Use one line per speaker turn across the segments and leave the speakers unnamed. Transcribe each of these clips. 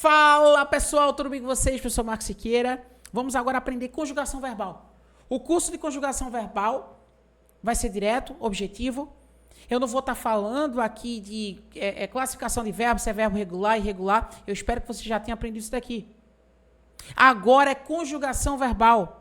Fala pessoal, tudo bem com vocês? Professor Marcos Siqueira. Vamos agora aprender conjugação verbal. O curso de conjugação verbal vai ser direto, objetivo. Eu não vou estar falando aqui de classificação de verbos, se é verbo regular, irregular. Eu espero que você já tenha aprendido isso daqui. Agora é conjugação verbal.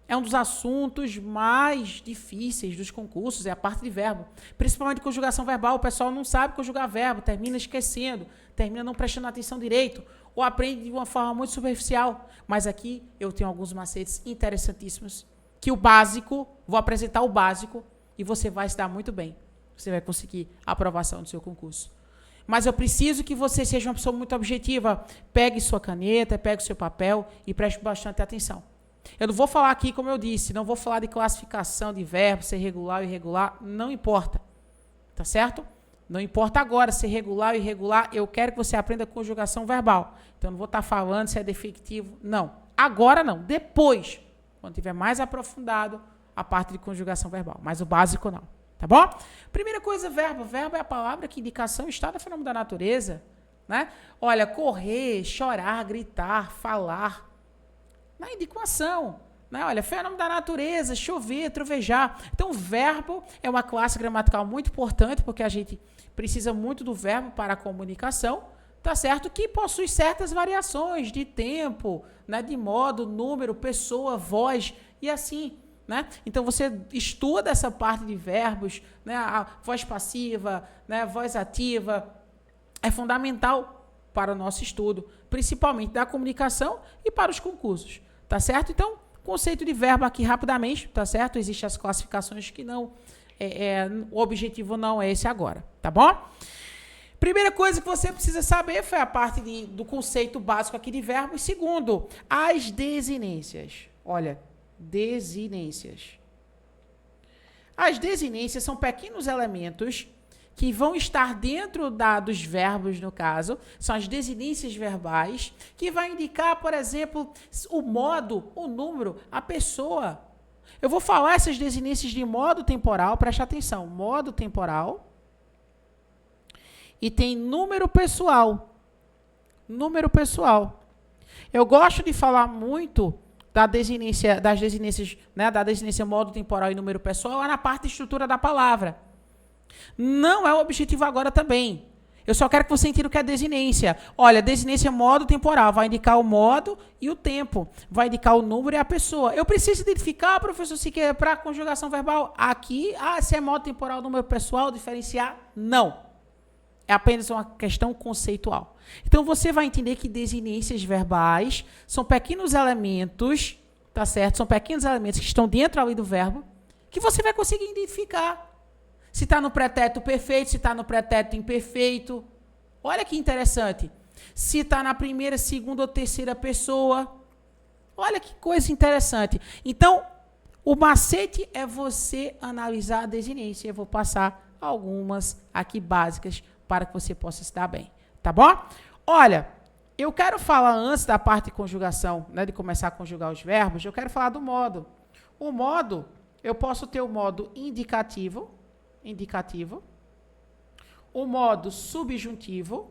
É um dos assuntos mais difíceis dos concursos, é a parte de verbo. Principalmente conjugação verbal, o pessoal não sabe conjugar verbo, termina esquecendo, termina não prestando atenção direito, ou aprende de uma forma muito superficial. Mas aqui eu tenho alguns macetes interessantíssimos, que o básico, vou apresentar o básico, e você vai se dar muito bem. Você vai conseguir a aprovação do seu concurso. Mas eu preciso que você seja uma pessoa muito objetiva. Pegue sua caneta, pegue o seu papel e preste bastante atenção. Eu não vou falar aqui, como eu disse, não vou falar de classificação de verbos, ser regular ou irregular, não importa, tá certo? Não importa agora ser regular ou irregular, eu quero que você aprenda conjugação verbal. Então, eu não vou estar falando se é definitivo, não. Agora não, depois, quando tiver mais aprofundado a parte de conjugação verbal, mas o básico não, tá bom? Primeira coisa, verbo. Verbo é a palavra que indicação está no fenômeno da natureza, né? Olha, correr, chorar, gritar, falar, na indicação, né? Olha, fenômeno da natureza, chover, trovejar. Então, o verbo é uma classe gramatical muito importante, porque a gente precisa muito do verbo para a comunicação, tá certo? Que possui certas variações de tempo, né? De modo, número, pessoa, voz e assim, né? Então, você estuda essa parte de verbos, né? A voz passiva, né? Voz ativa, é fundamental para o nosso estudo, principalmente da comunicação e para os concursos. Tá certo? Então, conceito de verbo aqui rapidamente, tá certo? Existem as classificações que não, o objetivo não é esse agora, tá bom? Primeira coisa que você precisa saber foi a parte do conceito básico aqui de verbo. E segundo, as desinências. Olha, desinências. As desinências são pequenos elementos que vão estar dentro dos verbos, no caso, são as desinências verbais, que vai indicar, por exemplo, o modo, o número, a pessoa. Eu vou falar essas desinências de modo temporal, preste atenção, modo temporal, e tem número pessoal. Número pessoal. Eu gosto de falar muito das desinências, né, da desinência modo temporal e número pessoal, lá na parte de estrutura da palavra. Não é o objetivo agora também. Eu só quero que você entenda o que é desinência. Olha, desinência é modo temporal. Vai indicar o modo e o tempo. Vai indicar o número e a pessoa. Eu preciso identificar, professor Siqueira, para a conjugação verbal. Aqui, se é modo temporal, número pessoal, diferenciar? Não. É apenas uma questão conceitual. Então, você vai entender que desinências verbais são pequenos elementos, tá certo? São pequenos elementos que estão dentro ali do verbo, que você vai conseguir identificar. Se está no pretérito perfeito, se está no pretérito imperfeito. Olha que interessante. Se está na primeira, segunda ou terceira pessoa. Olha que coisa interessante. Então, o macete é você analisar a desinência. Eu vou passar algumas aqui básicas para que você possa se dar bem. Tá bom? Olha, eu quero falar antes da parte de conjugação, né, de começar a conjugar os verbos, eu quero falar do modo. O modo, eu posso ter o modo indicativo, o modo subjuntivo,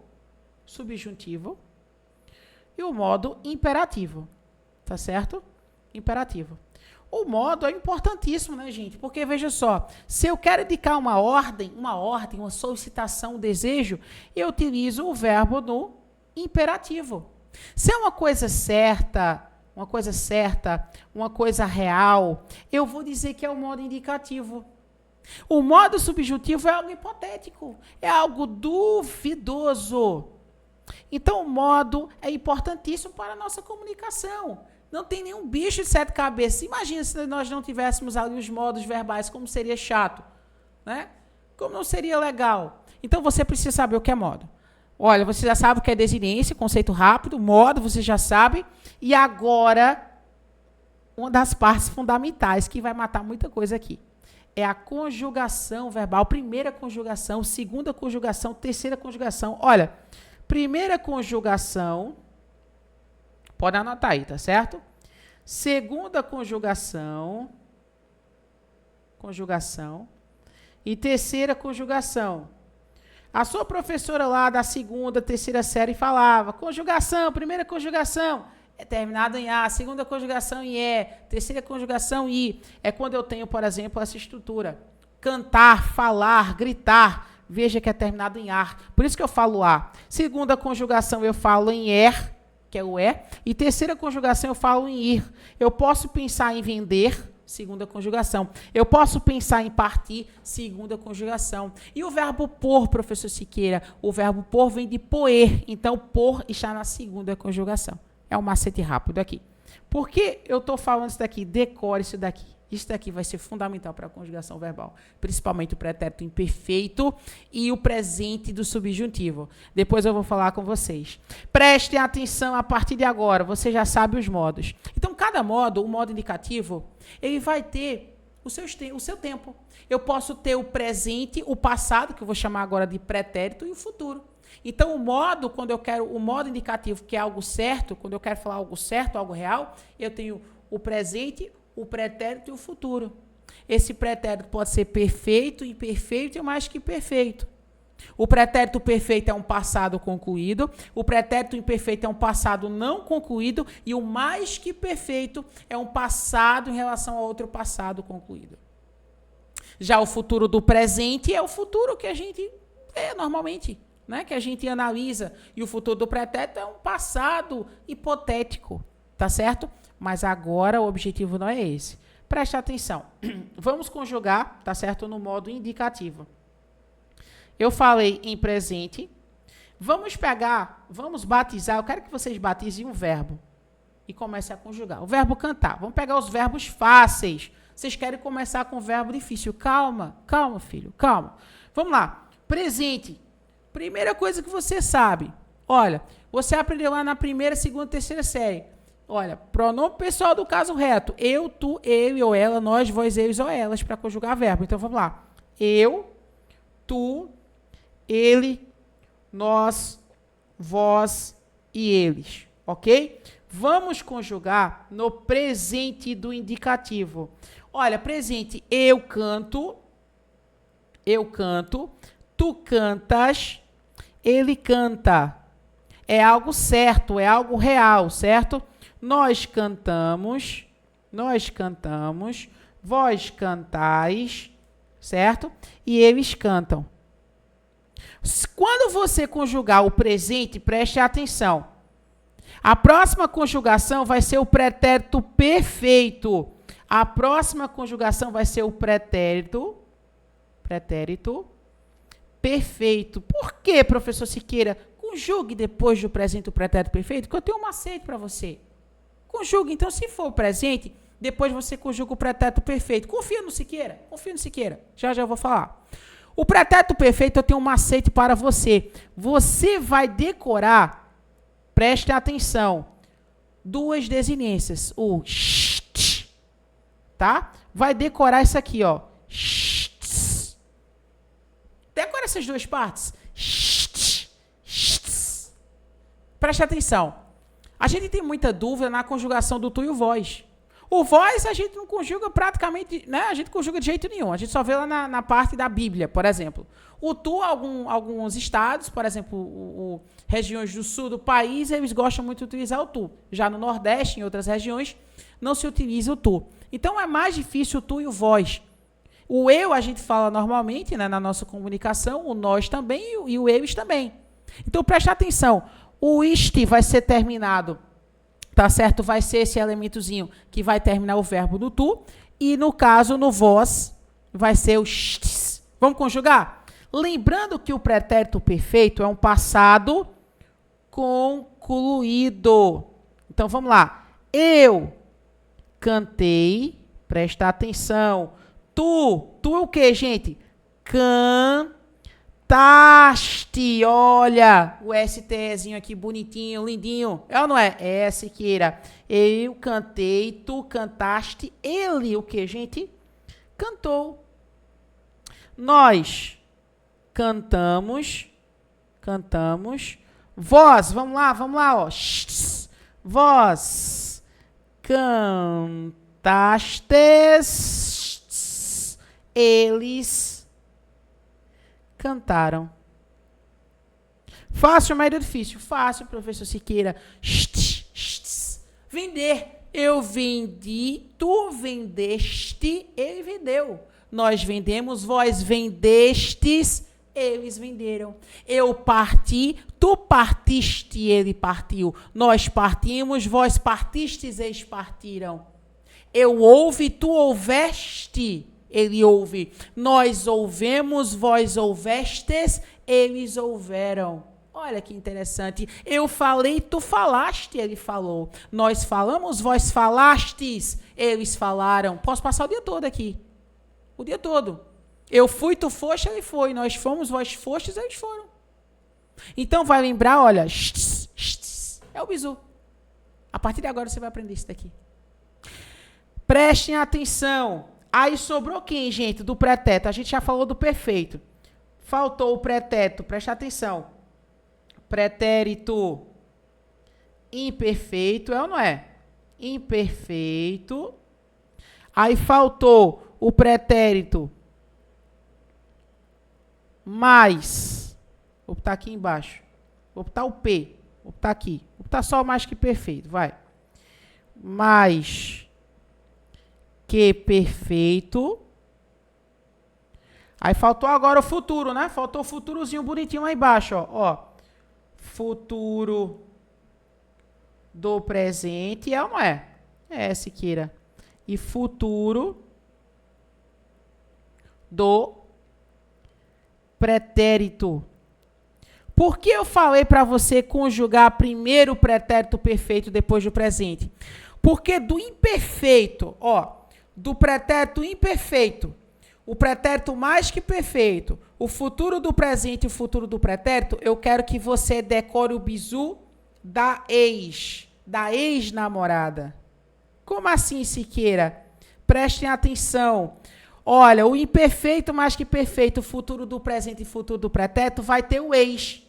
e o modo imperativo, tá certo? Imperativo. O modo é importantíssimo, né, gente? Porque, veja só, se eu quero indicar uma ordem, uma solicitação, um desejo, eu utilizo o verbo no imperativo. Se é uma coisa certa, uma coisa real, eu vou dizer que é o modo indicativo. O modo subjuntivo é algo hipotético, é algo duvidoso. Então, o modo é importantíssimo para a nossa comunicação. Não tem nenhum bicho de sete cabeças. Imagina se nós não tivéssemos ali os modos verbais, como seria chato, né? Como não seria legal. Então, você precisa saber o que é modo. Olha, você já sabe o que é desinência, conceito rápido, modo, você já sabe. E agora, uma das partes fundamentais que vai matar muita coisa aqui. É a conjugação verbal, primeira conjugação, segunda conjugação, terceira conjugação. Olha, primeira conjugação, pode anotar aí, tá certo? Segunda conjugação, e terceira conjugação. A sua professora lá da segunda, terceira série falava, conjugação, primeira conjugação, é terminado em A, segunda conjugação em E, terceira conjugação em I. É quando eu tenho, por exemplo, essa estrutura. Cantar, falar, gritar, veja que é terminado em ar. Por isso que eu falo A. Segunda conjugação eu falo em er, que é o E. E terceira conjugação eu falo em ir. Eu posso pensar em vender, segunda conjugação. Eu posso pensar em partir, segunda conjugação. E o verbo pôr, professor Siqueira? O verbo pôr vem de poer. Então, pôr está na segunda conjugação. É um macete rápido aqui. Por que eu estou falando isso daqui? Decore isso daqui. Isso daqui vai ser fundamental para a conjugação verbal. Principalmente o pretérito imperfeito e o presente do subjuntivo. Depois eu vou falar com vocês. Prestem atenção a partir de agora. Você já sabe os modos. Então, cada modo, o modo indicativo, ele vai ter o seu tempo. Eu posso ter o presente, o passado, que eu vou chamar agora de pretérito, e o futuro. Então, o modo indicativo, que é algo certo, quando eu quero falar algo certo, algo real, eu tenho o presente, o pretérito e o futuro. Esse pretérito pode ser perfeito, imperfeito e mais que perfeito. O pretérito perfeito é um passado concluído, o pretérito imperfeito é um passado não concluído e o mais que perfeito é um passado em relação a outro passado concluído. Já o futuro do presente é o futuro que a gente normalmente, né, que a gente analisa, e o futuro do pretérito é um passado hipotético, tá certo? Mas agora o objetivo não é esse. Preste atenção. Vamos conjugar, tá certo, no modo indicativo. Eu falei em presente. Vamos batizar, eu quero que vocês batizem um verbo e comecem a conjugar. O verbo cantar. Vamos pegar os verbos fáceis. Vocês querem começar com o verbo difícil. Calma, calma, filho, calma. Vamos lá. Presente. Primeira coisa que você sabe. Olha, você aprendeu lá na primeira, segunda, terceira série. Olha, pronome pessoal do caso reto. Eu, tu, ele ou ela, nós, vós, eles ou elas, para conjugar verbo. Então, vamos lá. Eu, tu, ele, nós, vós e eles. Ok? Vamos conjugar no presente do indicativo. Olha, presente, eu canto, tu cantas, ele canta. É algo certo, é algo real, certo? Nós cantamos, vós cantais, certo? E eles cantam. Quando você conjugar o presente, preste atenção. A próxima conjugação vai ser o pretérito perfeito. A próxima conjugação vai ser o pretérito perfeito. Por que, professor Siqueira? Conjugue depois do presente o pretérito perfeito, que eu tenho um macete para você. Conjugue, então, se for o presente, depois você conjuga o pretérito perfeito. Confia no Siqueira, Já eu vou falar. O pretérito perfeito, eu tenho um macete para você. Você vai decorar, preste atenção, duas desinências. O sh, tá? Vai decorar isso aqui, ó. Sh, decora essas duas partes. Sh, preste atenção. A gente tem muita dúvida na conjugação do tu e o vós. O vós a gente não conjuga praticamente, né? A gente conjuga de jeito nenhum. A gente só vê lá na parte da Bíblia, por exemplo. O tu, alguns estados, por exemplo, regiões do sul do país, eles gostam muito de utilizar o tu. Já no Nordeste, em outras regiões, não se utiliza o tu. Então, é mais difícil o tu e o vós. O eu a gente fala normalmente, né, na nossa comunicação, o nós também e o eles também. Então, preste atenção. O este vai ser terminado, tá certo? Vai ser esse elementozinho que vai terminar o verbo no tu. E, no caso, no vós, vai ser o stes. Vamos conjugar? Lembrando que o pretérito perfeito é um passado concluído. Então, vamos lá. Eu cantei, presta atenção. Tu é o quê, gente? Cantaste, olha, o STzinho aqui bonitinho, lindinho. É ou não é? É, Siqueira. Eu cantei, tu cantaste, ele o quê, gente? Cantou. Nós cantamos. Vós, vamos lá, ó. Vós cantastes, eles cantaram. Fácil ou médio ou difícil? Fácil, professor Siqueira. Vender. Eu vendi, tu vendeste, ele vendeu. Nós vendemos, vós vendestes, eles venderam. Eu parti, tu partiste, ele partiu. Nós partimos, vós partistes, eles partiram. Eu ouvi, tu ouveste, ele ouve. Nós ouvemos, vós ouvestes, eles ouveram. Olha que interessante. Eu falei, tu falaste, ele falou. Nós falamos, vós falastes, eles falaram. Posso passar o dia todo aqui. O dia todo. Eu fui, tu foste, ele foi. Nós fomos, vós fostes, eles foram. Então vai lembrar, olha, é o bizu. A partir de agora você vai aprender isso daqui. Prestem atenção. Aí sobrou quem, gente? Do pretérito. A gente já falou do perfeito. Faltou o pretérito. Preste atenção. Pretérito imperfeito, é ou não é? Imperfeito. Aí faltou o pretérito mais. Vou botar aqui embaixo. Vou botar o P. Vou botar aqui. Vou botar só o mais que perfeito. Vai. Mais que perfeito. Aí faltou agora o futuro, né? Faltou o futurozinho bonitinho lá embaixo, ó. Futuro do presente, é ou não é? É, Siqueira. E futuro do pretérito. Por que eu falei para você conjugar primeiro o pretérito perfeito depois do presente? Porque do imperfeito, ó, do pretérito imperfeito, o pretérito mais que perfeito, o futuro do presente e o futuro do pretérito, eu quero que você decore o bizu da ex-namorada. Como assim, Siqueira? Prestem atenção. Olha, o imperfeito mais que perfeito, o futuro do presente e o futuro do pretérito, vai ter o ex.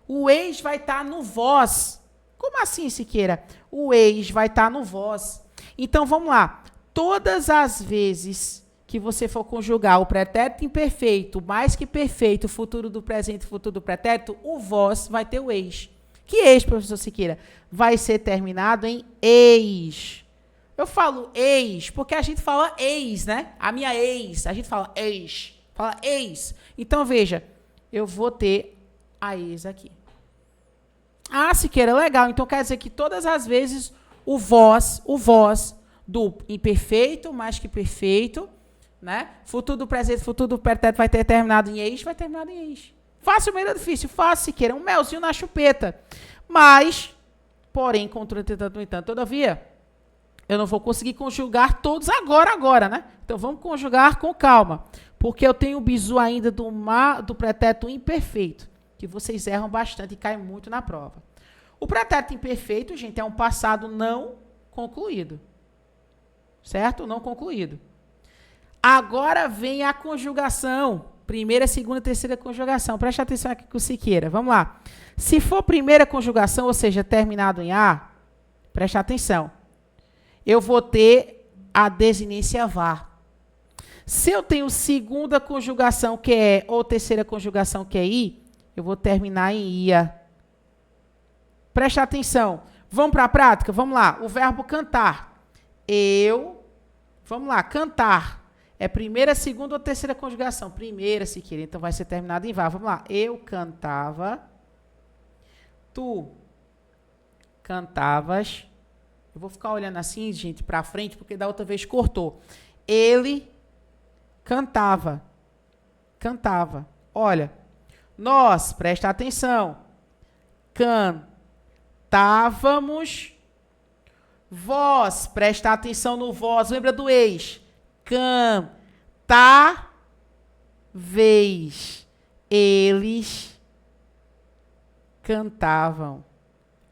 O ex vai estar no vós. Como assim, Siqueira? O ex vai estar no vós. Então, vamos lá. Todas as vezes que você for conjugar o pretérito imperfeito, mais que perfeito, o futuro do presente e o futuro do pretérito, o vós vai ter o ex. Que ex, professor Siqueira? Vai ser terminado em ex. Eu falo ex porque a gente fala ex, né? A minha ex, a gente fala ex. Fala ex. Então, veja, eu vou ter a ex aqui. Ah, Siqueira, legal. Então, quer dizer que todas as vezes o vós do imperfeito, mais que perfeito, né? Futuro do presente, futuro do pretérito vai ter terminado em ex, vai terminar em ex. Fácil, meio difícil. Fácil, Siqueira. Um melzinho na chupeta. Mas, porém, contudo, no entanto, todavia, eu não vou conseguir conjugar todos agora, né? Então, vamos conjugar com calma. Porque eu tenho o bizu ainda do pretérito imperfeito, que vocês erram bastante e caem muito na prova. O pretérito imperfeito, gente, é um passado não concluído. Certo? Não concluído. Agora vem a conjugação. Primeira, segunda, terceira conjugação. Preste atenção aqui com o Siqueira. Vamos lá. Se for primeira conjugação, ou seja, terminado em A, preste atenção. Eu vou ter a desinência var. Se eu tenho segunda conjugação, que é, ou terceira conjugação, que é I, eu vou terminar em ia. Preste atenção. Vamos para a prática? Vamos lá. O verbo cantar. Vamos lá, cantar. É primeira, segunda ou terceira conjugação? Primeira, Siqueira. Então, vai ser terminado em var. Vamos lá. Eu cantava. Tu cantavas. Eu vou ficar olhando assim, gente, para frente, porque da outra vez cortou. Ele cantava. Cantava. Olha, nós, presta atenção, cantávamos. Vós, presta atenção no vós, lembra do ex? Cantáveis. Eles cantavam.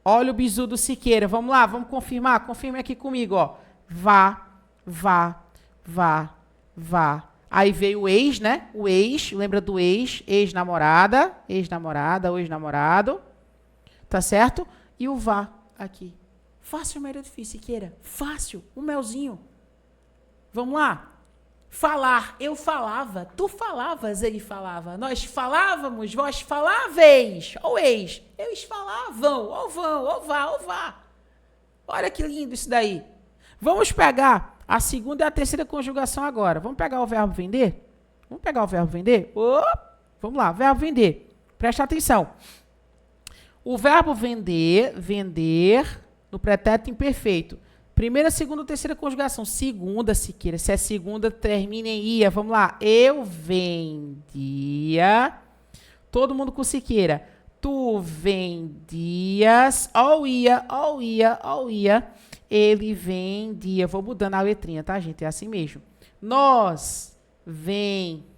Olha o bizu do Siqueira. Vamos lá, vamos confirmar. Confirme aqui comigo, ó. Vá. Aí veio o ex, né? O ex, lembra do ex? Ex-namorada, ou ex-namorado. Tá certo? E o vá aqui. Fácil, mas era difícil, Siqueira. Fácil, um melzinho. Vamos lá. Falar, eu falava, tu falavas, ele falava. Nós falávamos, vós faláveis. Ou eis, eles falavam, ou vão, ou vá, ou vá. Olha que lindo isso daí. Vamos pegar a segunda e a terceira conjugação agora. Vamos pegar o verbo vender? Vamos pegar o verbo vender? Vamos lá, verbo vender. Presta atenção. O verbo vender, no pretérito imperfeito. Primeira, segunda, terceira conjugação. Segunda, Siqueira. Se é segunda, termina em ia. Vamos lá. Eu vendia. Todo mundo com Siqueira. Tu vendias. Ó ia. Ele vendia. Vou mudando a letrinha, tá, gente? É assim mesmo. Nós vendíamos.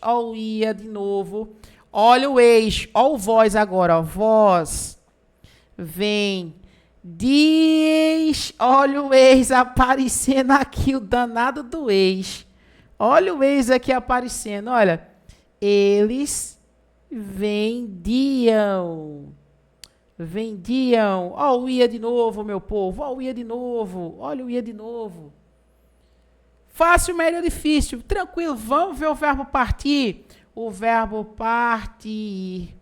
Ó ia de novo. Olha o ex. Ó o vós agora. Ó. Vós diz, olha o ex aparecendo aqui, o danado do ex. Olha o ex aqui aparecendo, olha. Eles vendiam. Ó o ia de novo, meu povo. Ó o ia de novo. Olha o ia de novo. Fácil, médio ou difícil? Tranquilo, vamos ver o verbo partir. O verbo partir.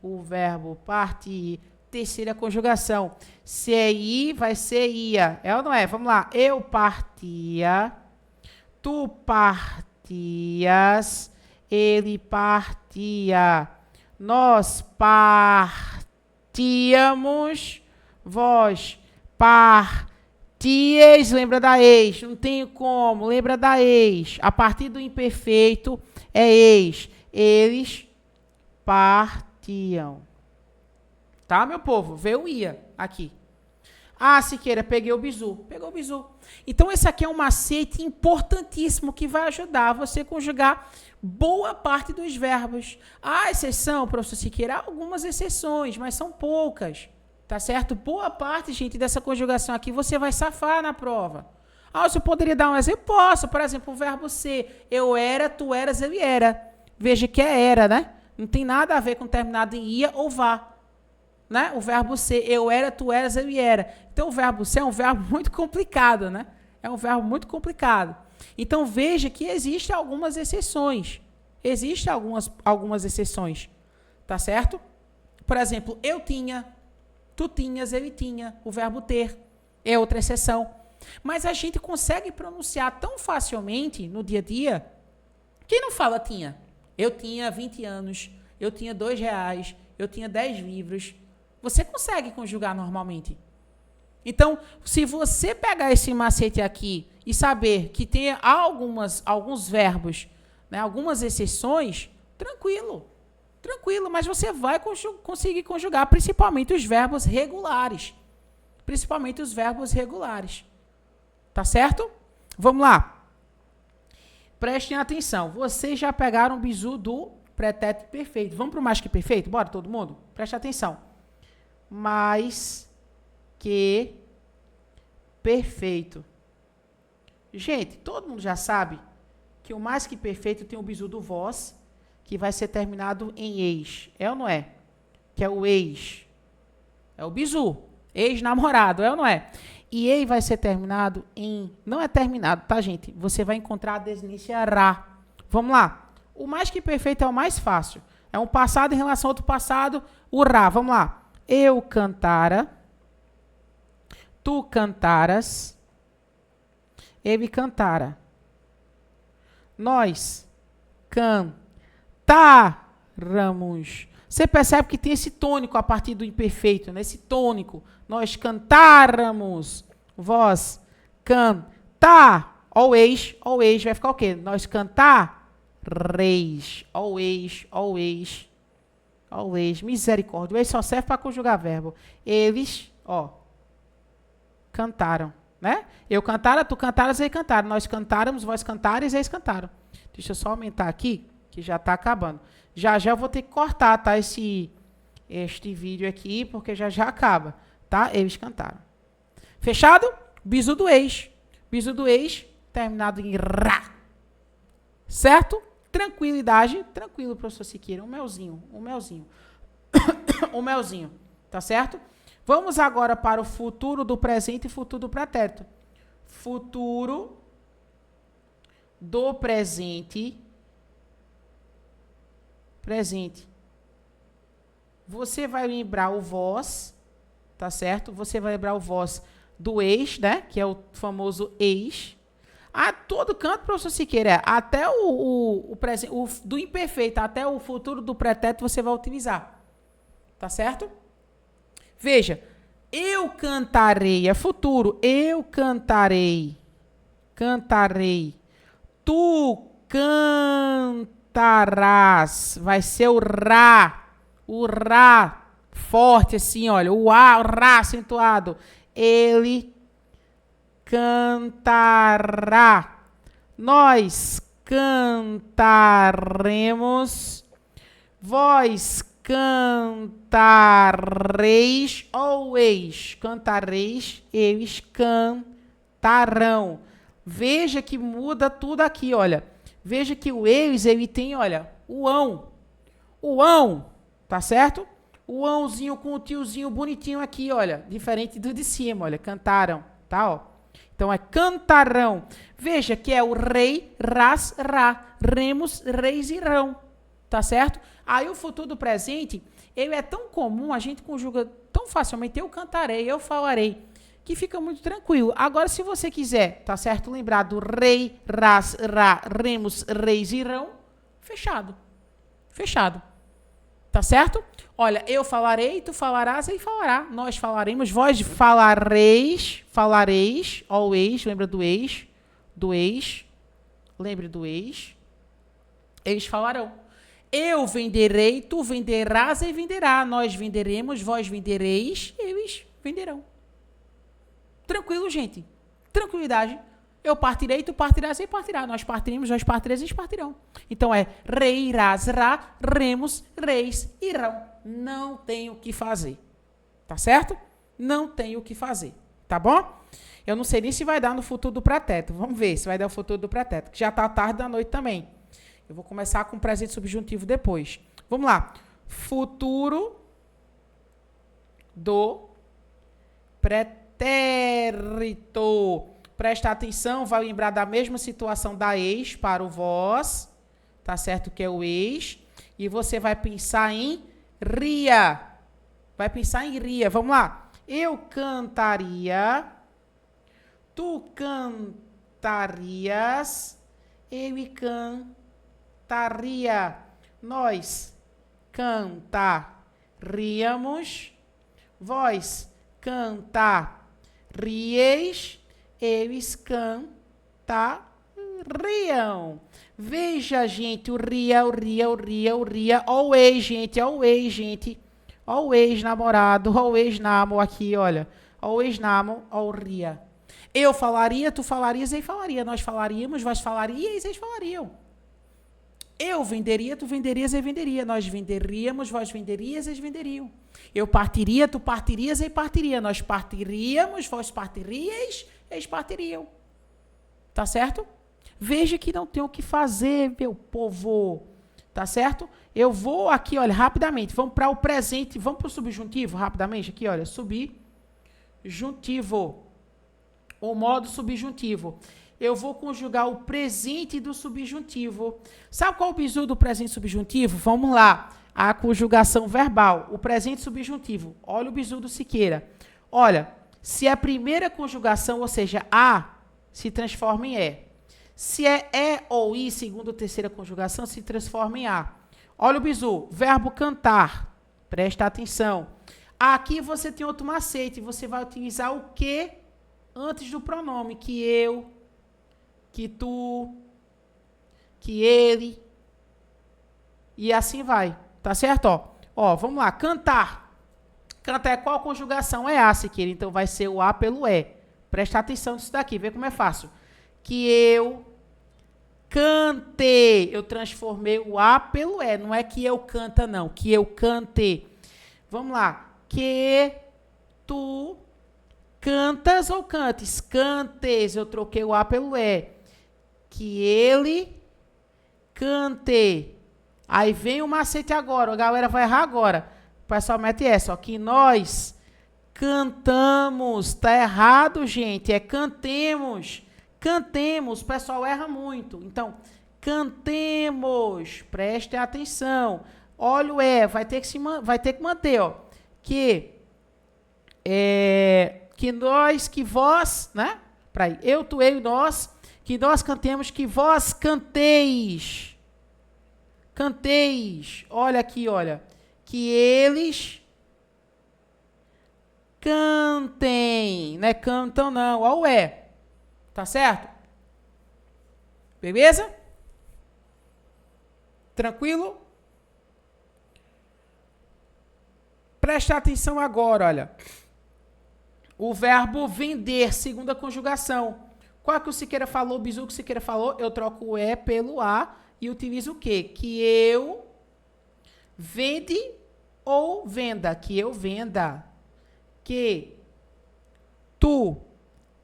Terceira conjugação. Se é ir, vai ser ia. É ou não é? Vamos lá. Eu partia. Tu partias. Ele partia. Nós partíamos. Vós partíeis. Lembra da ex. Não tem como. Lembra da ex. A partir do imperfeito é ex. Eles partiam. Tá, meu povo? Veio o ia aqui. Ah, Siqueira, peguei o bizu. Pegou o bizu. Então, esse aqui é um macete importantíssimo que vai ajudar você a conjugar boa parte dos verbos. Há exceção, professor Siqueira? Há algumas exceções, mas são poucas. Tá certo? Boa parte, gente, dessa conjugação aqui você vai safar na prova. Ah, você poderia dar um exemplo? Posso. Por exemplo, o verbo ser. Eu era, tu eras, ele era. Veja que é era, né? Não tem nada a ver com terminado em ia ou vá. Né? O verbo ser, eu era, tu eras, ele era. Então, o verbo ser é um verbo muito complicado, né? É um verbo muito complicado. Então, veja que existem algumas exceções. Existem algumas exceções. Tá certo? Por exemplo, eu tinha, tu tinhas, ele tinha. O verbo ter é outra exceção. Mas a gente consegue pronunciar tão facilmente no dia a dia. Quem não fala tinha? Eu tinha 20 anos, eu tinha R$2, eu tinha 10 livros. Você consegue conjugar normalmente. Então, se você pegar esse macete aqui e saber que tem alguns verbos, né, algumas exceções, tranquilo, mas você vai conseguir conjugar principalmente os verbos regulares. Tá certo? Vamos lá. Prestem atenção. Vocês já pegaram o bizu do pretérito perfeito. Vamos para o mais que perfeito? Bora, todo mundo? Preste atenção. Mais que perfeito. Gente, todo mundo já sabe que o mais que perfeito tem o bizu do vós, que vai ser terminado em ex. É ou não é? Que é o ex. É o bizu. Ex-namorado, é ou não é? E ele vai ser terminado em... Não é terminado, tá, gente? Você vai encontrar a desinência ra. Vamos lá. O mais que perfeito é o mais fácil. É um passado em relação a outro passado, o ra. Vamos lá. Eu cantara, tu cantaras, ele cantara. Nós cantáramos. Você percebe que tem esse tônico a partir do imperfeito, né? Esse tônico. Nós cantáramos. Vós cantar. Ó o ex vai ficar o quê? Nós cantareis. Ó o ex. Misericórdia. O ex só serve para conjugar verbo. Eles, cantaram, né? Eu cantara, tu cantaras, eles cantaram. Nós cantáramos, vós cantares, eles cantaram. Deixa eu só aumentar aqui, que já está acabando. Já eu vou ter que cortar, tá? Este vídeo aqui, porque já acaba, tá? Eles cantaram. Fechado? Bizu do ex. Bizu do ex, terminado em ra. Certo? Tranquilidade, tranquilo, professor Siqueira. Um melzinho. Um melzinho, tá certo? Vamos agora para o futuro do presente e futuro do pretérito. Futuro do presente, você vai lembrar o vós, tá certo? Você vai lembrar o vós do ex, né? Que é o famoso ex. A todo canto, professor Siqueira, até o do imperfeito, até o futuro do pretérito você vai utilizar. Tá certo? Veja, eu cantarei, é futuro, eu cantarei. Tu cantarás, vai ser o rá, forte assim, olha, o rá acentuado. Ele cantará. Nós cantaremos. Vós cantareis ou eis. Cantareis, eles cantarão. Veja que muda tudo aqui, olha. Veja que o eis, ele tem, olha, o ão. O ão, tá certo? O ãozinho com o tiozinho bonitinho aqui, olha. Diferente do de cima, olha. Cantaram, tá, ó. Então, é cantarão. Veja que é o rei, ras, rá, remos, reis e rão. Tá certo? Aí, o futuro do presente, ele é tão comum, a gente conjuga tão facilmente. Eu cantarei, eu falarei, que fica muito tranquilo. Agora, se você quiser, tá certo? Lembrar do rei, ras, rá, remos, reis e rão, fechado. Fechado. Tá certo? Olha, eu falarei, tu falarás, ele falará. Nós falaremos, vós falareis, ó, o ex, lembra do ex, lembre do ex. Eles falarão. Eu venderei, tu venderás, ele venderá. Nós venderemos, vós vendereis, eles venderão. Tranquilo, gente. Tranquilidade. Eu partirei, tu partirás, ele partirá. Nós partiremos, vós partireis, eles partirão. Então é rei, ras, rá, remos, reis e rão. Não tem o que fazer. Tá certo? Não tem o que fazer. Tá bom? Eu não sei nem se vai dar no futuro do pretérito. Vamos ver se vai dar o futuro do pretérito, que já tá tarde da noite também. Eu vou começar com o presente subjuntivo depois. Vamos lá. Futuro do pretérito. Presta atenção, vai lembrar da mesma situação da ex para o vós, tá certo? Que é o ex. E você vai pensar em ria. Vai pensar em ria. Vamos lá. Eu cantaria. Tu cantarias. Ele cantaria. Nós cantaríamos. Vós cantarieis. Eles cantariam. Veja, gente, o ria. Ó o ex, gente. Ó o ex-namorado. Ó o ex-namo aqui, olha. Ó o ex-namo, ó o ria. Eu falaria, tu falarias, ele falaria. Nós falaríamos, vós falarias, eles falariam. Eu venderia, tu venderias, ele venderia. Nós venderíamos, vós venderias, eles venderiam. Eu partiria, tu partirias, ele partiria. Nós partiríamos, vós partirias, eles partiriam. Tá certo? Veja que não tem o que fazer, meu povo. Tá certo? Eu vou aqui, olha, rapidamente. Vamos para o presente. Vamos para o subjuntivo, rapidamente. Aqui, olha, subjuntivo. O modo subjuntivo. Eu vou conjugar o presente do subjuntivo. Sabe qual é o bizu do presente subjuntivo? Vamos lá. A conjugação verbal. O presente subjuntivo. Olha o bizu do Siqueira. Olha. Se é a primeira conjugação, ou seja, a, se transforma em é. Se é ou i, segunda ou terceira conjugação, se transforma em a. Olha o bizu, verbo cantar. Presta atenção. Aqui você tem outro macete. Você vai utilizar o que antes do pronome. Que eu, que tu, que ele. E assim vai. Tá certo? Ó, vamos lá. Cantar. Cantar é qual conjugação? É a, Siqueira. Então, vai ser o a pelo é. Presta atenção nisso daqui. Vê como é fácil. Que eu cante. Eu transformei o a pelo é. Não é que eu canta, não. Que eu cante. Vamos lá. Que tu cantas ou cantes? Cantes. Eu troquei o a pelo é. Que ele cante. Aí vem o macete agora. A galera vai errar agora. O pessoal mete essa, ó, que nós cantamos. Tá errado, gente. É cantemos. Cantemos, o pessoal erra muito. Então, cantemos, prestem atenção. Olha o vai ter que manter, ó. Que nós, que vós, né? Peraí, eu, tu, eu e nós, que nós cantemos, que vós canteis. Canteis. Olha aqui, olha. Que eles cantem. Não é cantam, não. Olha o tá certo? Beleza? Tranquilo? Preste atenção agora, olha. O verbo vender, segunda conjugação. Qual que o Siqueira falou, o bizu que o Siqueira falou? Eu troco o pelo a e utilizo o quê? Que eu vende ou venda. Que eu venda. Que tu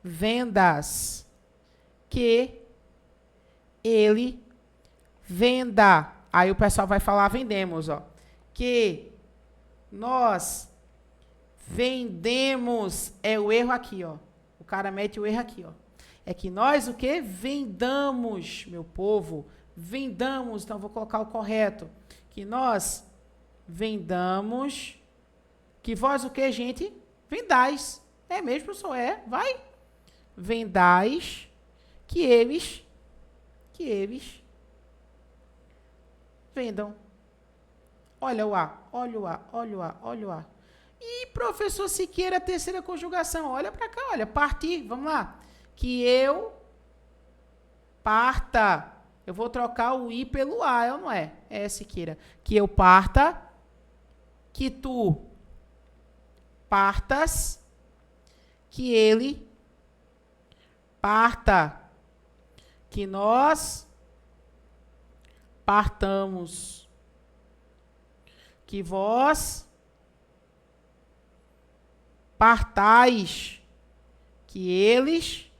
vendas. Que ele venda. Aí o pessoal vai falar vendemos, ó. Que nós vendemos. É o erro aqui, ó. O cara mete o erro aqui, ó. É que nós o quê? Vendamos, meu povo. Vendamos. Então, vou colocar o correto. Que nós vendamos. Que vós o quê, gente? Vendais. É mesmo, professor? Vai. Vendais. Que eles vendam. Olha o A, olha o A, olha o A, olha o A. E professor Siqueira, terceira conjugação. Olha para cá, olha, partir, vamos lá. Que eu parta. Eu vou trocar o I pelo A, não é? É, Siqueira. Que eu parta, que tu partas, que ele parta, que nós partamos, que vós partais, que eles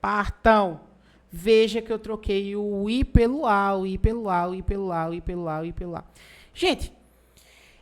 partam. Veja que eu troquei o I pelo A, o I pelo A, o I pelo A, o I pelo A, o I pelo A. Gente,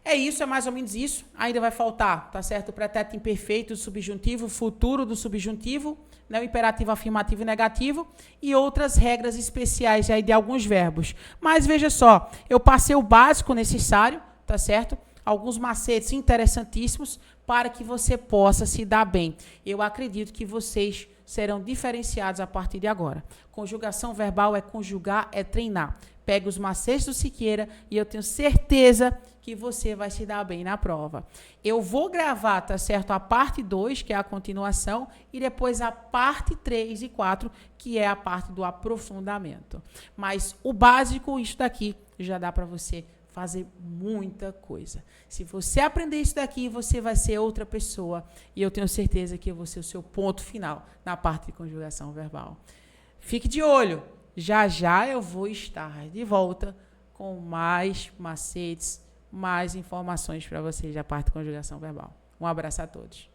é isso, é mais ou menos isso. Ainda vai faltar, tá certo? O pretérito imperfeito do subjuntivo, futuro do subjuntivo, né? O imperativo afirmativo e negativo e outras regras especiais aí de alguns verbos. Mas veja só, eu passei o básico necessário, tá certo? Alguns macetes interessantíssimos para que você possa se dar bem. Eu acredito que vocês serão diferenciados a partir de agora. Conjugação verbal é conjugar, é treinar. Pega os macetes do Siqueira e eu tenho certeza que você vai se dar bem na prova. Eu vou gravar, tá certo? A parte 2, que é a continuação, e depois a parte 3 e 4, que é a parte do aprofundamento. Mas o básico, isso daqui, já dá para você fazer muita coisa. Se você aprender isso daqui, você vai ser outra pessoa. E eu tenho certeza que eu vou ser o seu ponto final na parte de conjugação verbal. Fique de olho. Já já eu vou estar de volta com mais macetes, mais informações para vocês da parte de conjugação verbal. Um abraço a todos.